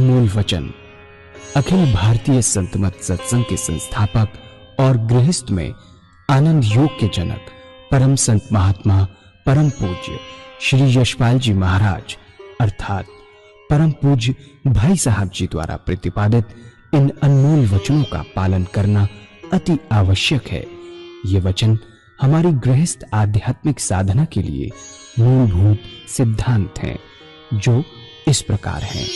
अनमोल वचन अखिल भारतीय संत मत सत्संग के संस्थापक और गृहस्थ में आनंद योग के जनक परम संत महात्मा परम पूज्य श्री यशपाल जी महाराज अर्थात परम पूज्य भाई साहब जी द्वारा प्रतिपादित इन अनमोल वचनों का पालन करना अति आवश्यक है। ये वचन हमारी गृहस्थ आध्यात्मिक साधना के लिए मूलभूत सिद्धांत हैं, जो इस प्रकार हैं।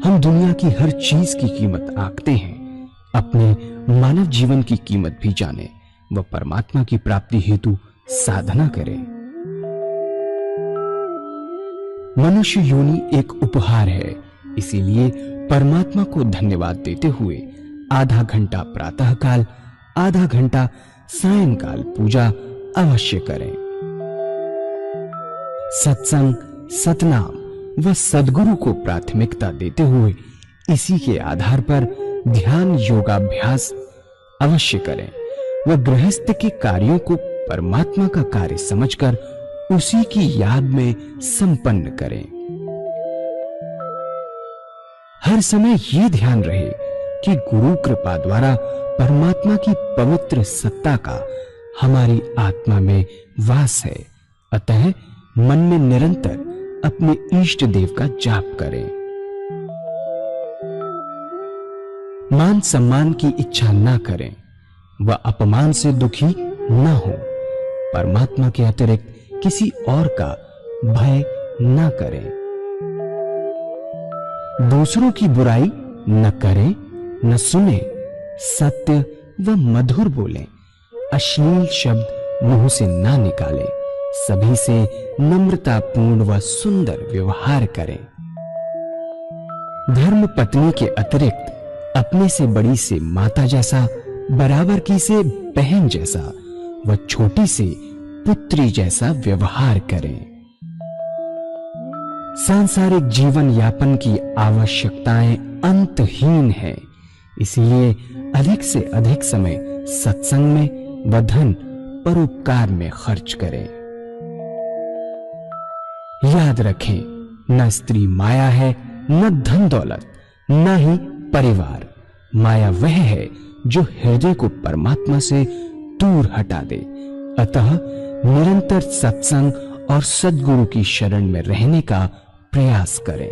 हम दुनिया की हर चीज की कीमत आंकते हैं, अपने मानव जीवन की कीमत भी जाने व परमात्मा की प्राप्ति हेतु साधना करें। मनुष्य योनि एक उपहार है, इसीलिए परमात्मा को धन्यवाद देते हुए आधा घंटा प्रातःकाल, आधा घंटा सायंकाल पूजा अवश्य करें। सत्संग, सतनाम व सद्गुरु को प्राथमिकता देते हुए इसी के आधार पर ध्यान योगाभ्यास अवश्य करें व गृहस्थ के कार्यों को परमात्मा का कार्य समझकर उसी की याद में संपन्न करें। हर समय ये ध्यान रहे कि गुरु कृपा द्वारा परमात्मा की पवित्र सत्ता का हमारी आत्मा में वास है, अतः मन में निरंतर अपने इष्ट देव का जाप करें। मान सम्मान की इच्छा ना करें व अपमान से दुखी ना हो। परमात्मा के अतिरिक्त किसी और का भय ना करें। दूसरों की बुराई न करें, न सुने, सत्य व मधुर बोलें, अश्लील शब्द मुंह से ना निकालें, सभी से नम्रतापूर्ण व सुंदर व्यवहार करें। धर्म पत्नी के अतिरिक्त अपने से बड़ी से माता जैसा, बराबर की से बहन जैसा व छोटी से पुत्री जैसा व्यवहार करें। सांसारिक जीवन यापन की आवश्यकताएं अंतहीन है, इसलिए अधिक से अधिक समय सत्संग में व धन परोपकार में खर्च करें। याद रखें, न स्त्री माया है, न धन दौलत, न ही परिवार। माया वह है जो हृदय को परमात्मा से दूर हटा दे। अतः निरंतर सत्संग और सद्गुरु की शरण में रहने का प्रयास करें।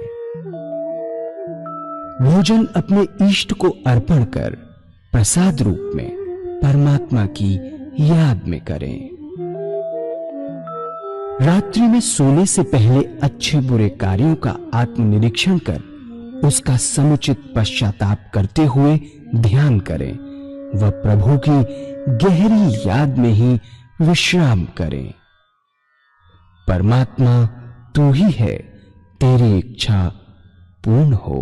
भोजन अपने इष्ट को अर्पण कर प्रसाद रूप में परमात्मा की याद में करें। रात्रि में सोने से पहले अच्छे बुरे कार्यों का आत्मनिरीक्षण कर उसका समुचित पश्चाताप करते हुए ध्यान करें व प्रभु की गहरी याद में ही विश्राम करें। परमात्मा तू ही है, तेरी इच्छा पूर्ण हो।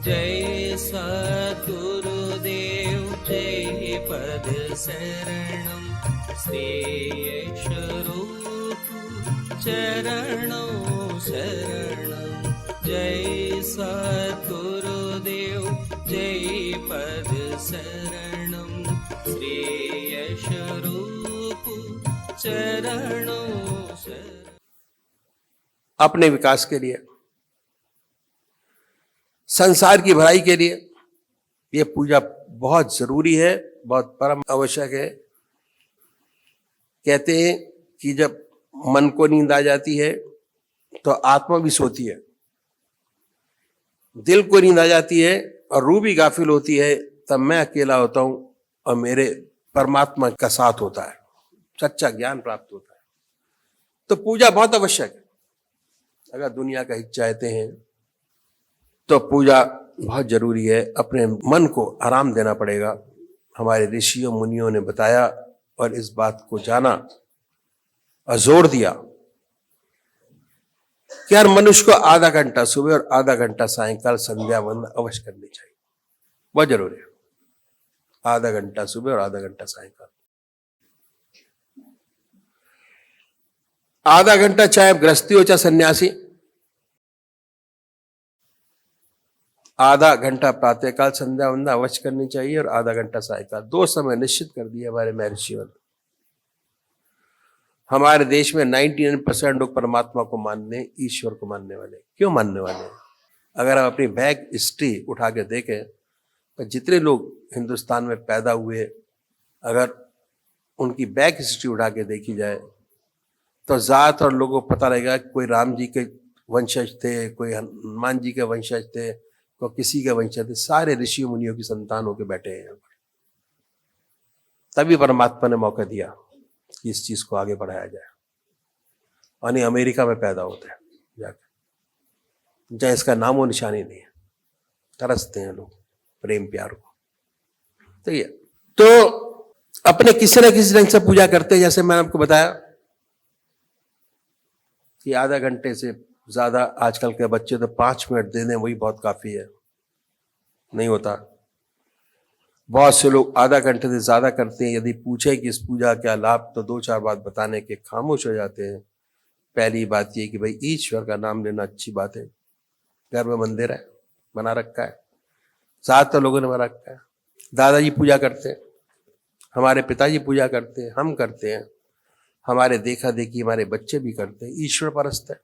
जय सद्गुरुदेव जय पद शरणम श्रेयस्वरूप चरणों शरणम। जय सद्गुरुदेव जय पद शरणम श्रेयस्वरूप चरणों शरणम। अपने विकास के लिए, संसार की भलाई के लिए यह पूजा बहुत जरूरी है, बहुत परम आवश्यक है। कहते हैं कि जब मन को नींद आ जाती है तो आत्मा भी सोती है, दिल को नींद आ जाती है और रूह भी गाफिल होती है, तब मैं अकेला होता हूं और मेरे परमात्मा का साथ होता है, सच्चा ज्ञान प्राप्त होता है। तो पूजा बहुत आवश्यक है। अगर दुनिया का हित चाहते हैं तो पूजा बहुत जरूरी है। अपने मन को आराम देना पड़ेगा। हमारे ऋषियों मुनियों ने बताया और इस बात को जाना और जोर दिया कि हर मनुष्य को आधा घंटा सुबह और आधा घंटा सायंकाल संध्या वंदना अवश्य करनी चाहिए, बहुत जरूरी है। आधा घंटा सुबह और आधा घंटा सायंकाल। आधा घंटा चाहे गृहस्थी हो चाहे सन्यासी, आधा घंटा प्रातःकाल संध्या वंदना अवश्य करनी चाहिए और आधा घंटा सायंकाल। 2 समय निश्चित कर दिए हमारे महर्षियों ने। हमारे देश में 99% लोग परमात्मा को मानने, ईश्वर को मानने वाले। क्यों मानने वाले हैं? अगर हम अपनी बैक हिस्ट्री उठा के देखें तो जितने लोग हिंदुस्तान में पैदा हुए, अगर उनकी बैक हिस्ट्री उठा के देखी जाए तो ज्यादातर लोगों को पता लगेगा कि कोई राम जी के वंशज थे, कोई हनुमान जी के वंशज थे, कोई किसी के वंशज थे। सारे ऋषि मुनियों की संतान होकर बैठे हैं यहाँ पर। तभी परमात्मा ने मौका दिया कि इस चीज को आगे बढ़ाया जाए। और नहीं अमेरिका में पैदा होते हैं जाकर, जहाँ इसका नामो निशानी नहीं है। तरसते हैं लोग प्रेम प्यार को। तो ये तो अपने किसी न किसी ढंग से पूजा करते हैं। जैसे मैंने आपको बताया कि आधा घंटे से ज्यादा आजकल के बच्चे तो 5 मिनट दे दें वही बहुत काफी है, नहीं होता। बहुत से लोग आधा घंटे से ज्यादा करते हैं। यदि पूछे कि इस पूजा क्या लाभ, तो 2-4 बात बताने के खामोश हो जाते हैं। पहली बात ये कि भाई ईश्वर का नाम लेना अच्छी बात है। घर में मंदिर है, बना रखा है, ज्यादातर लोगों ने बना रखा है। दादाजी पूजा करते हैं, हमारे पिताजी पूजा करते हैं, हम करते हैं, हमारे देखा देखी हमारे बच्चे भी करते हैं। ईश्वर परस्त है।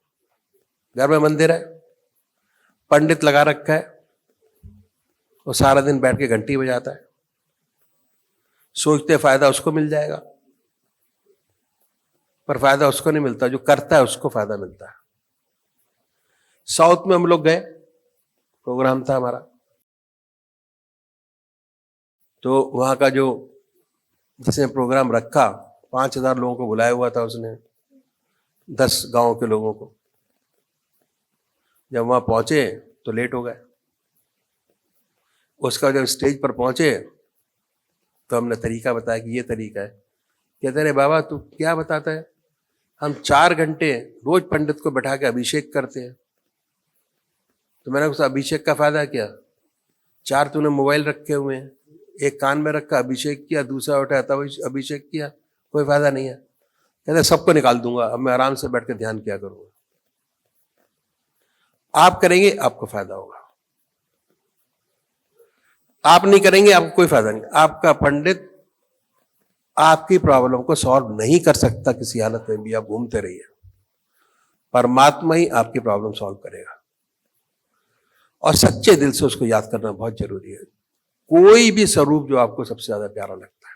घर में मंदिर है, पंडित लगा रखा है, वो सारा दिन बैठ के घंटी बजाता है, सोचते फायदा उसको मिल जाएगा, पर फायदा उसको नहीं मिलता, जो करता है उसको फायदा मिलता है। साउथ में हम लोग गए, प्रोग्राम था हमारा, तो वहां का जो जिसने प्रोग्राम रखा 5000 लोगों को बुलाया हुआ था उसने, 10 गांव के लोगों को। जब वहां पहुंचे तो लेट हो गए। उसका जब स्टेज पर पहुंचे तो हमने तरीका बताया कि ये तरीका है। कहते अरे बाबा तू क्या बताता है, हम 4 घंटे रोज पंडित को बैठा के अभिषेक करते हैं। तो मैंने उस अभिषेक का फायदा क्या? 4 तूने मोबाइल रखे हुए हैं, एक कान में रखा अभिषेक किया, दूसरा उठाया तब अभिषेक किया, कोई फायदा नहीं है। कहते सबको निकाल दूंगा, अब मैं आराम से बैठ के ध्यान किया करूंगा। आप करेंगे आपको फायदा होगा, आप नहीं करेंगे आपको कोई फायदा नहीं। आपका पंडित आपकी प्रॉब्लम को सॉल्व नहीं कर सकता किसी हालत में भी, आप घूमते रहिए। परमात्मा ही आपकी प्रॉब्लम सॉल्व करेगा। और सच्चे दिल से उसको याद करना बहुत जरूरी है। कोई भी स्वरूप जो आपको सबसे ज्यादा प्यारा लगता है।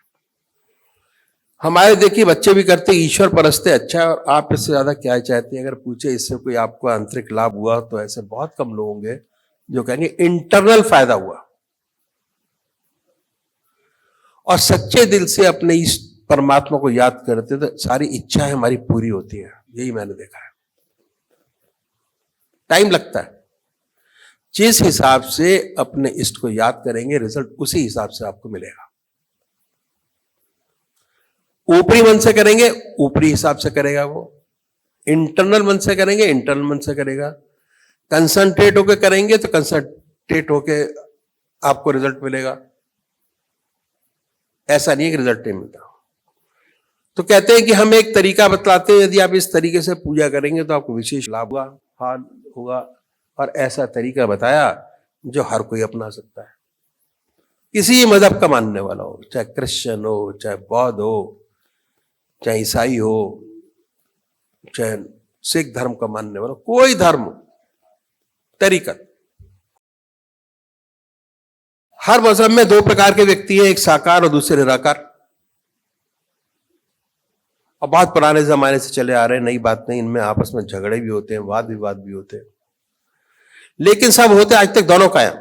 हमारे देखिए बच्चे भी करते, ईश्वर परस्ते अच्छा है, और आप इससे ज्यादा क्या चाहते हैं? अगर पूछे इससे कोई आपको आंतरिक लाभ हुआ तो ऐसे बहुत कम लोग होंगे जो कहेंगे इंटरनल फायदा हुआ। और सच्चे दिल से अपने इस परमात्मा को याद करते तो सारी इच्छाएं हमारी पूरी होती है। यही मैंने देखा है। टाइम लगता है। जिस हिसाब से अपने इष्ट को याद करेंगे रिजल्ट उसी हिसाब से आपको मिलेगा। ऊपरी मन से करेंगे ऊपरी हिसाब से करेगा वो, इंटरनल मन से करेंगे इंटरनल मन से करेगा, कंसंट्रेट होके करेंगे तो कंसंट्रेट होके आपको रिजल्ट मिलेगा। ऐसा नहीं है कि रिजल्ट नहीं मिलता। तो कहते हैं कि हम एक तरीका बतलाते हैं, यदि आप इस तरीके से पूजा करेंगे तो आपको विशेष लाभ होगा, हाल होगा। और ऐसा तरीका बताया जो हर कोई अपना सकता है, किसी मजहब का मानने वाला हो, चाहे क्रिश्चियन हो, चाहे बौद्ध हो, चाहे ईसाई हो, चाहे सिख धर्म का मानने वाला, कोई धर्म तरीका। हर मजहब में 2 प्रकार के व्यक्ति हैं, एक साकार और दूसरे निराकार। और बहुत पुराने जमाने से चले आ रहे हैं, नई बात नहीं। इनमें आपस में झगड़े भी होते हैं, वाद विवाद भी होते हैं, लेकिन सब होते आज तक दोनों कायम।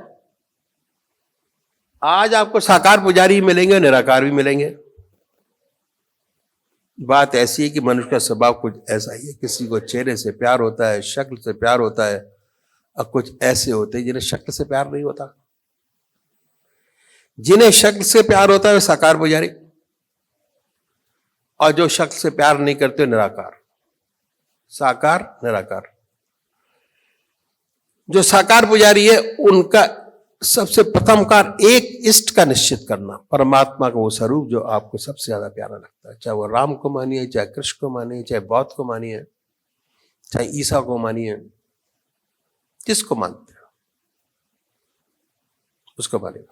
आज आपको साकार पुजारी मिलेंगे, निराकार भी मिलेंगे। बात ऐसी है कि मनुष्य का स्वभाव कुछ ऐसा ही है। किसी को चेहरे से प्यार होता है, शक्ल से प्यार होता है, और कुछ ऐसे होते हैं जिन्हें शक्ल से प्यार नहीं होता। जिन्हें शक्ल से प्यार होता है वे साकार पुजारी, और जो शख्स से प्यार नहीं करते निराकार, साकार निराकार। जो साकार पुजारी है उनका सबसे प्रथम कार्य एक इष्ट का निश्चित करना, परमात्मा का वो स्वरूप जो आपको सबसे ज्यादा प्यारा लगता है, चाहे वो राम को मानिए, चाहे कृष्ण को मानिए, चाहे बौद्ध को मानिए, चाहे ईसा को मानिए, किसको मानते हो उसको मानिए।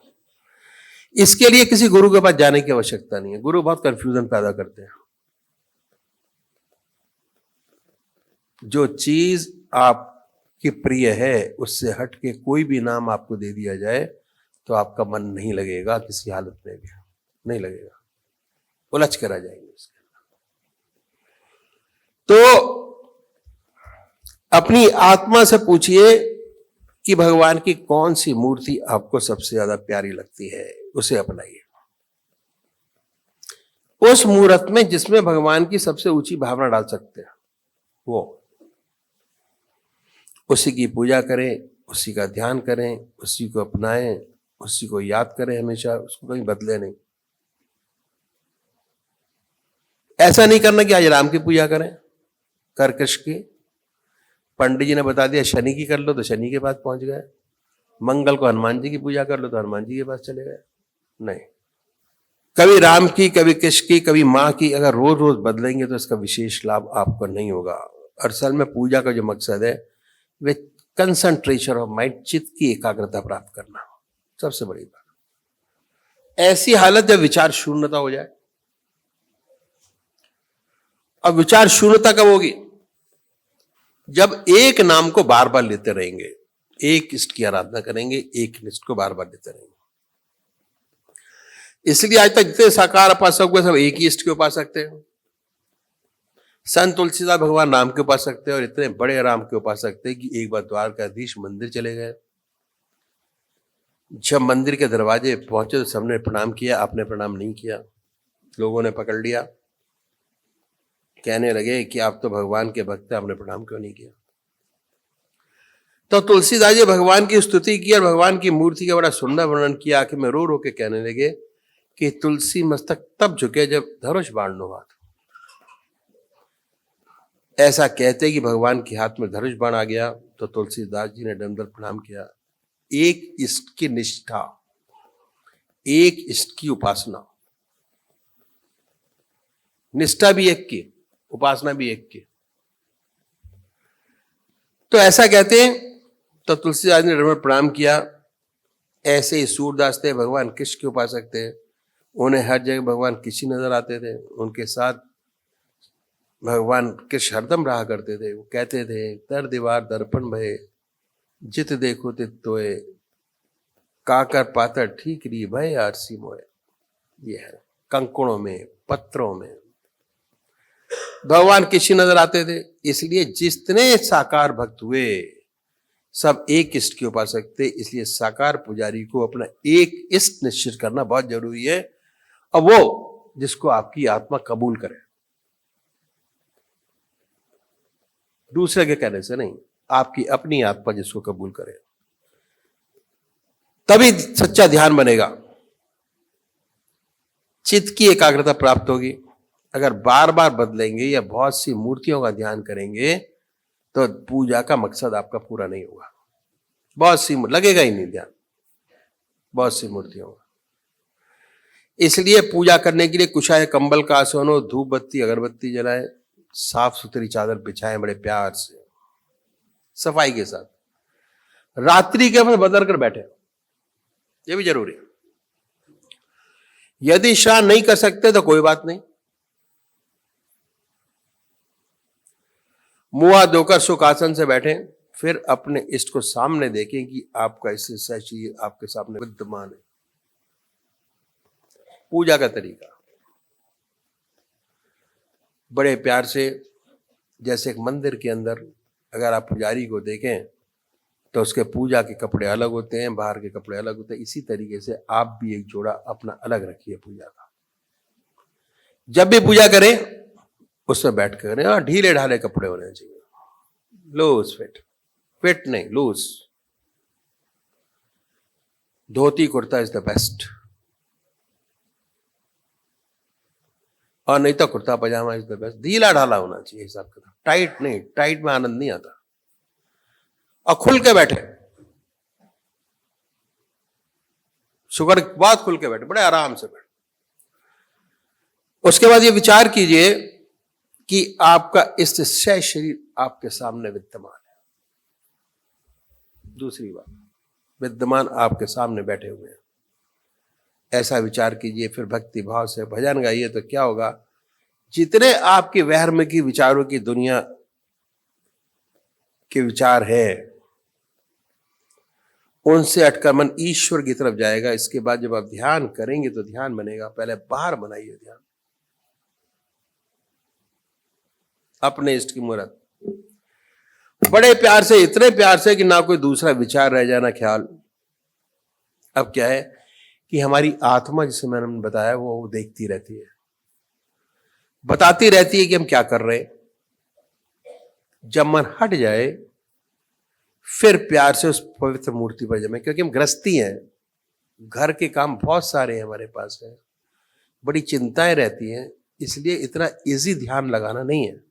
इसके लिए किसी गुरु के पास जाने की आवश्यकता नहीं है। गुरु बहुत कंफ्यूजन पैदा करते हैं। जो चीज आपकी प्रिय है उससे हट के कोई भी नाम आपको दे दिया जाए तो आपका मन नहीं लगेगा, किसी हालत में भी नहीं लगेगा, उलझ कर आ जाएंगे उसके। तो अपनी आत्मा से पूछिए कि भगवान की कौन सी मूर्ति आपको सबसे ज्यादा प्यारी लगती है, उसे अपनाइए। उस मूर्त में जिसमें भगवान की सबसे ऊंची भावना डाल सकते हैं वो, उसी की पूजा करें, उसी का ध्यान करें, उसी को अपनाएं, उसी को याद करें हमेशा, उसको कहीं बदले नहीं। ऐसा नहीं करना कि आज राम की पूजा करें, कर कृष्ण की, पंडित जी ने बता दिया शनि की कर लो तो शनि के पास पहुंच गए, मंगल को हनुमान जी की पूजा कर लो तो हनुमान जी के पास चले गए। नहीं, कभी राम की, कभी कृष्ण की, कभी माँ की, अगर रोज रोज बदलेंगे तो इसका विशेष लाभ आपको नहीं होगा। असल में पूजा का जो मकसद है वे कंसंट्रेशन ऑफ माइंड, चित्त की एकाग्रता प्राप्त करना, सबसे बड़ी बात। ऐसी हालत जब विचार शून्यता हो जाए, अब विचार शून्यता कब होगी? जब एक नाम को बार बार लेते रहेंगे, एक इष्ट की आराधना करेंगे, एक इष्ट को बार बार लेते रहेंगे। इसलिए आज तक जितने साकार उपासक हुए सब एक ही इष्ट के उपासक थे। संत तुलसीदास भगवान राम के उपासक थे और इतने बड़े राम के उपासक थे कि एक बार द्वारकाधीश मंदिर चले गए। जब मंदिर के दरवाजे पहुंचे तो सबने प्रणाम किया, आपने प्रणाम नहीं किया। लोगों ने पकड़ लिया, कहने लगे कि आप तो भगवान के भक्त हैं, आपने प्रणाम क्यों नहीं किया? तो तुलसीदास जी भगवान की स्तुति की और भगवान की मूर्ति का बड़ा सुंदर वर्णन किया। आखिर में रो रो के कहने लगे कि तुलसी मस्तक तब झुके जब धनुष बाण नो हाथ। ऐसा कहते कि भगवान के हाथ में धनुष बाण आ गया तो तुलसीदास जी ने दंडवत प्रणाम किया। एक इष्ट की निष्ठा, एक इष्ट की उपासना, निष्ठा भी एक की, उपासना भी एक की। तो ऐसा कहते हैं तो तुलसीदास ने दंडवत प्रणाम किया। ऐसे ही सूरदास थे, भगवान कृष्ण के उपासक थे, उन्हें हर जगह भगवान कृष्ण नजर आते थे। उनके साथ भगवान कृष्ण हरदम रहा करते थे। वो कहते थे तर दीवार दर्पण भये, जित देखो तित तोए, काकर पातर ठीक री भय आरसी मोए। ये है कंकड़ों में, पत्थरों में भगवान कृष्ण नजर आते थे। इसलिए जितने साकार भक्त हुए सब एक इष्ट के उपासक थे। इसलिए साकार पुजारी को अपना एक इष्ट निश्चित करना बहुत जरूरी है, और वो जिसको आपकी आत्मा कबूल करे, दूसरे के कहने से नहीं, आपकी अपनी आत्मा जिसको कबूल करे, तभी सच्चा ध्यान बनेगा, चित्त की एकाग्रता प्राप्त होगी। अगर बार बार बदलेंगे या बहुत सी मूर्तियों का ध्यान करेंगे तो पूजा का मकसद आपका पूरा नहीं होगा। बहुत सी लगेगा ही नहीं ध्यान, बहुत सी मूर्तियों का। इसलिए पूजा करने के लिए कुशाय कंबल का आसन हो, धूप बत्ती अगरबत्ती जलाएं, साफ सुथरी चादर बिछाएं, बड़े प्यार से सफाई के साथ। रात्रि के अपने बदल कर बैठे, ये भी जरूरी है। यदि स्नान नहीं कर सकते तो कोई बात नहीं, मुंह धोकर सुखासन से बैठे, फिर अपने इष्ट को सामने देखें कि आपका इससे शरीर आपके सामने विद्यमान है। पूजा का तरीका बड़े प्यार से, जैसे एक मंदिर के अंदर अगर आप पुजारी को देखें तो उसके पूजा के कपड़े अलग होते हैं, बाहर के कपड़े अलग होते हैं। इसी तरीके से आप भी एक जोड़ा अपना अलग रखिए पूजा का। जब भी पूजा करें उसमें बैठ कर करें, और ढीले ढाले कपड़े होने चाहिए, लूज फिट, फिट नहीं loose. Dhoti kurta is the best. और नहीं तो kurta pyjama is the best, ढीला ढाला होना चाहिए हिसाब किताब, टाइट नहीं, टाइट में आनंद नहीं आता। और खुल के बैठे, शुगर बहुत खुल के बैठे, बड़े आराम से बैठे। उसके बाद ये विचार कीजिए कि आपका इससे शरीर आपके सामने विद्यमान है। दूसरी बात, विद्यमान आपके सामने बैठे हुए हैं, ऐसा विचार कीजिए। फिर भक्ति भाव से भजन गाइए तो क्या होगा, जितने आपके वहम की विचारों की दुनिया के विचार है, उनसे हटकर मन ईश्वर की तरफ जाएगा। इसके बाद जब आप ध्यान करेंगे तो ध्यान बनेगा। पहले बाहर बनाइए ध्यान, अपने इष्ट की मूर्त, बड़े प्यार से, इतने प्यार से कि ना कोई दूसरा विचार रह जाए ना ख्याल। अब क्या है कि हमारी आत्मा, जिसे मैंने बताया, वो देखती रहती है, बताती रहती है कि हम क्या कर रहे हैं। जब मन हट जाए फिर प्यार से उस पवित्र मूर्ति पर जमे, क्योंकि हम गृहस्थी हैं, घर के काम बहुत सारे हैं हमारे पास है, बड़ी चिंताएं रहती हैं, इसलिए इतना इजी ध्यान लगाना नहीं है।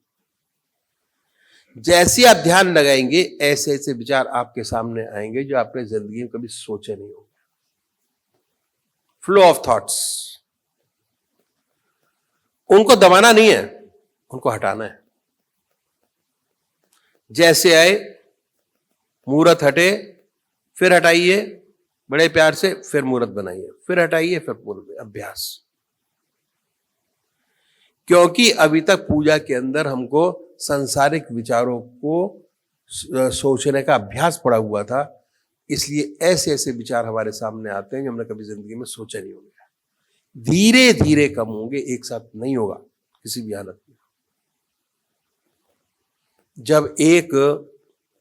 जैसे आप ध्यान लगाएंगे ऐसे ऐसे विचार आपके सामने आएंगे जो आपने जिंदगी में कभी सोचे नहीं होंगे। फ्लो ऑफ थॉट्स, उनको दबाना नहीं है, उनको हटाना है। जैसे आए मूर्त हटे, फिर हटाइए बड़े प्यार से, फिर मूर्त बनाइए, फिर हटाइए, फिर पूर्ण अभ्यास। क्योंकि अभी तक पूजा के अंदर हमको सांसारिक विचारों को सोचने का अभ्यास पड़ा हुआ था, इसलिए ऐसे ऐसे विचार हमारे सामने आते हैं जो हमने कभी जिंदगी में सोचे नहीं होंगे। धीरे धीरे कम होंगे, एक साथ नहीं होगा किसी भी हालत में। जब एक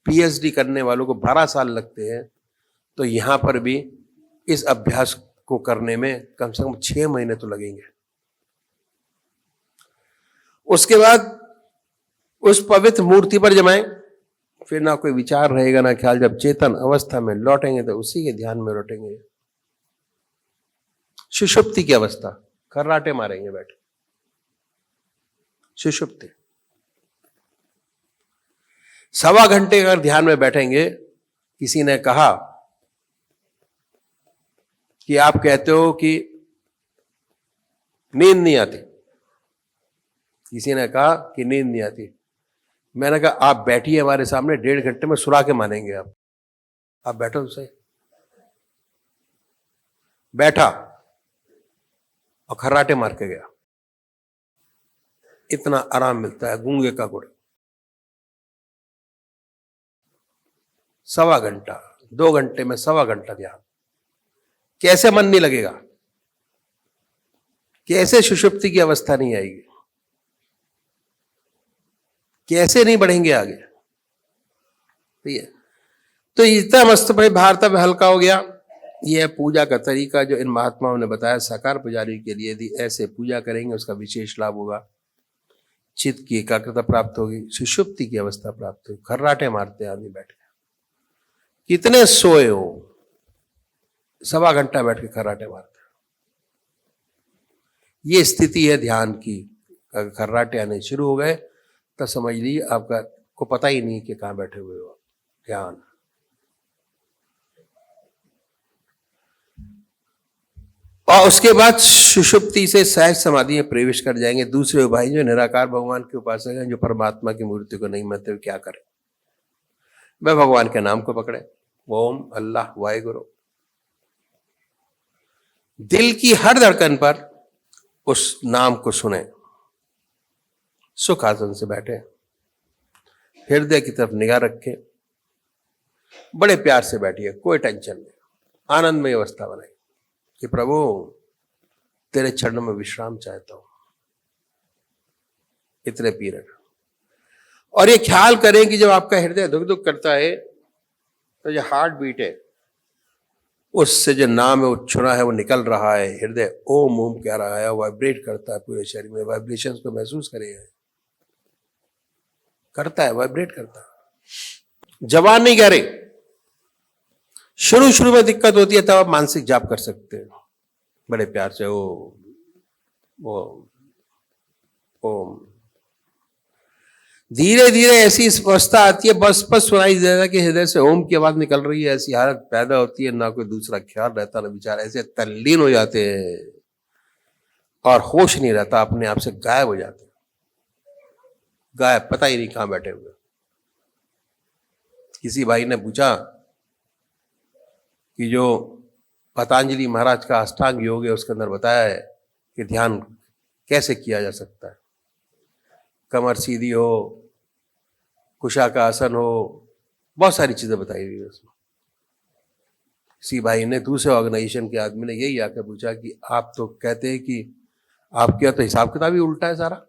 पीएचडी करने वालों को 12 साल लगते हैं, तो यहां पर भी इस अभ्यास को करने में कम से कम 6 महीने तो लगेंगे। उसके बाद उस पवित्र मूर्ति पर जमाएं, फिर ना कोई विचार रहेगा ना ख्याल। जब चेतन अवस्था में लौटेंगे तो उसी के ध्यान में लौटेंगे। सुषुप्ति की अवस्था, खर्राटे मारेंगे बैठे, सुषुप्ति। 1.25 घंटे अगर ध्यान में बैठेंगे, किसी ने कहा कि आप कहते हो कि नींद नहीं आती, किसी ने कहा कि नींद नहीं आती, मैंने कहा आप बैठिए हमारे सामने, 1.5 घंटे में सुला के मानेंगे आप बैठो सही। बैठा और खर्राटे मार के गया। इतना आराम मिलता है गूंगे का गुड़। 1.25 घंटा, 2 घंटे में 1.25 घंटा ध्यान, कैसे मन नहीं लगेगा, कैसे सुषुप्ति की अवस्था नहीं आएगी, कैसे नहीं बढ़ेंगे आगे। तो इतना मस्त भाई भारत में हल्का हो गया। यह पूजा का तरीका जो इन महात्माओं ने बताया, साकार पुजारी के लिए यदि ऐसे पूजा करेंगे उसका विशेष लाभ होगा। चित्त की एकाग्रता प्राप्त होगी, सुषुप्ति की अवस्था प्राप्त होगी। खर्राटे मारते आदमी बैठ के, कितने सोए हो, 1.25 घंटा बैठ के खर्राटे मारते। ये स्थिति है ध्यान की। अगर खर्राटे आने शुरू हो गए तो समझ लीजिए आपका को पता ही नहीं कि कहां बैठे हुए हो। ध्यान, और उसके बाद सुषुप्ति से सहज समाधि में प्रवेश कर जाएंगे। दूसरे भाई जो निराकार भगवान के उपासक हैं, जो परमात्मा की मूर्ति को नहीं मानते, क्या करें? वह भगवान के नाम को पकड़े, ओम, अल्लाह, वाहिगुरु। दिल की हर धड़कन पर उस नाम को सुने। सुख आसन से बैठे, हृदय की तरफ निगाह रखें, बड़े प्यार से बैठिए, कोई टेंशन नहीं, आनंदमय अवस्था बनाइए कि प्रभु तेरे चरणों में विश्राम चाहता हूं इतने पीरियड। और ये ख्याल करें कि जब आपका हृदय धुक धुक करता है तो जो हार्ट बीट है उससे जो नाम है वो छुरा है वो निकल रहा है, हृदय ओम ओम कह रहा है, वाइब्रेट करता है पूरे शरीर में। वाइब्रेशंस को महसूस करिए, करता है, वाइब्रेट करता है। जवान नहीं कह रहे, शुरू में दिक्कत होती है तब आप मानसिक जाप कर सकते हैं बड़े प्यार से। वो ओम। धीरे धीरे ऐसी स्पष्टता आती है, बस बस सुनाई देता कि हृदय से ओम की आवाज निकल रही है। ऐसी हालत पैदा होती है, ना कोई दूसरा ख्याल रहता, ना विचार, ऐसे तल्लीन हो जाते हैं और होश नहीं रहता, अपने आप से गायब हो जाते हैं। गायब, पता ही नहीं कहां बैठे हुए। किसी भाई ने पूछा कि जो पतंजलि महाराज का अष्टांग योग है उसके अंदर बताया है कि ध्यान कैसे किया जा सकता है। कमर सीधी हो, कुशा का आसन हो, बहुत सारी चीजें बताई हुई है उसमें। किसी भाई ने, दूसरे ऑर्गेनाइजेशन के आदमी ने यही आकर पूछा कि आप तो कहते हैं कि आपके यहाँ तो हिसाब किताब ही उल्टा है सारा।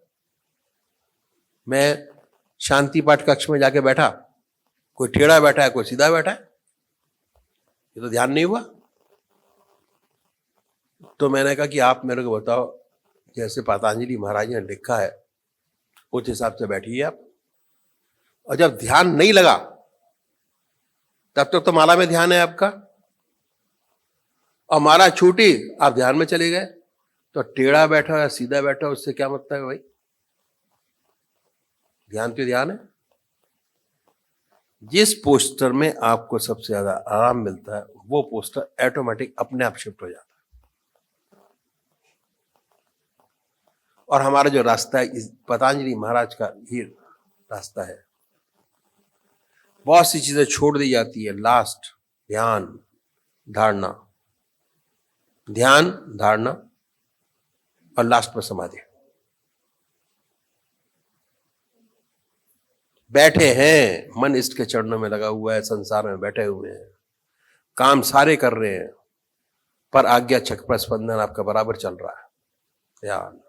मैं शांति पाठ कक्ष में जाके बैठा, कोई टेढ़ा बैठा है, कोई सीधा बैठा है, ये तो ध्यान नहीं हुआ। तो मैंने कहा कि आप मेरे को बताओ, जैसे पतंजलि महाराज ने लिखा है उस हिसाब से बैठिए आप। और जब ध्यान नहीं लगा तब तक तो माला में ध्यान है आपका, और माला छूटी आप ध्यान में चले गए, तो टेढ़ा बैठा या सीधा बैठा उससे क्या मतलब है भाई? ध्यान तो ध्यान है। जिस पोस्टर में आपको सबसे ज्यादा आराम मिलता है वो पोस्टर ऑटोमेटिक अपने आप शिफ्ट हो जाता है। और हमारा जो रास्ता है इस पतंजलि महाराज का ही रास्ता है। बहुत सी चीजें छोड़ दी जाती है। लास्ट ध्यान धारणा, ध्यान धारणा, और लास्ट में समाधि। बैठे हैं, मन इष्ट के चरणों में लगा हुआ है, संसार में बैठे हुए हैं, काम सारे कर रहे हैं, पर आज्ञा चक्र स्पंदन आपका बराबर चल रहा है। ध्यान,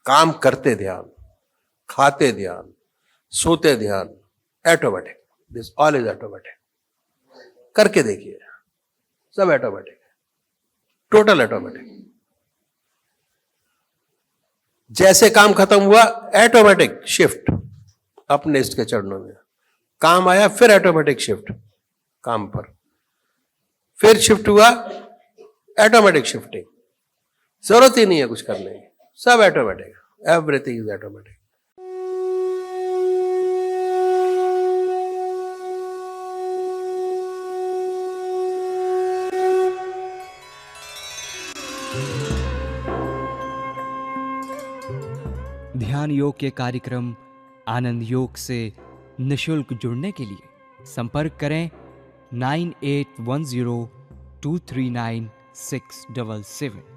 काम करते ध्यान, खाते ध्यान, सोते ध्यान, automatic. This all is automatic. करके देखिए, सब ऑटोमेटिक है, टोटल ऑटोमेटिक। जैसे काम खत्म हुआ ऑटोमेटिक शिफ्ट अपने इष्ट के चरणों में। काम आया फिर ऑटोमेटिक शिफ्ट काम पर, फिर शिफ्ट हुआ ऑटोमेटिक शिफ्टिंग। जरूरत ही नहीं है कुछ करने की, सब ऑटोमेटिक, एवरीथिंग इज ऑटोमेटिक। ध्यान योग के कार्यक्रम आनंद योग से निशुल्क जुड़ने के लिए संपर्क करें 9810239677।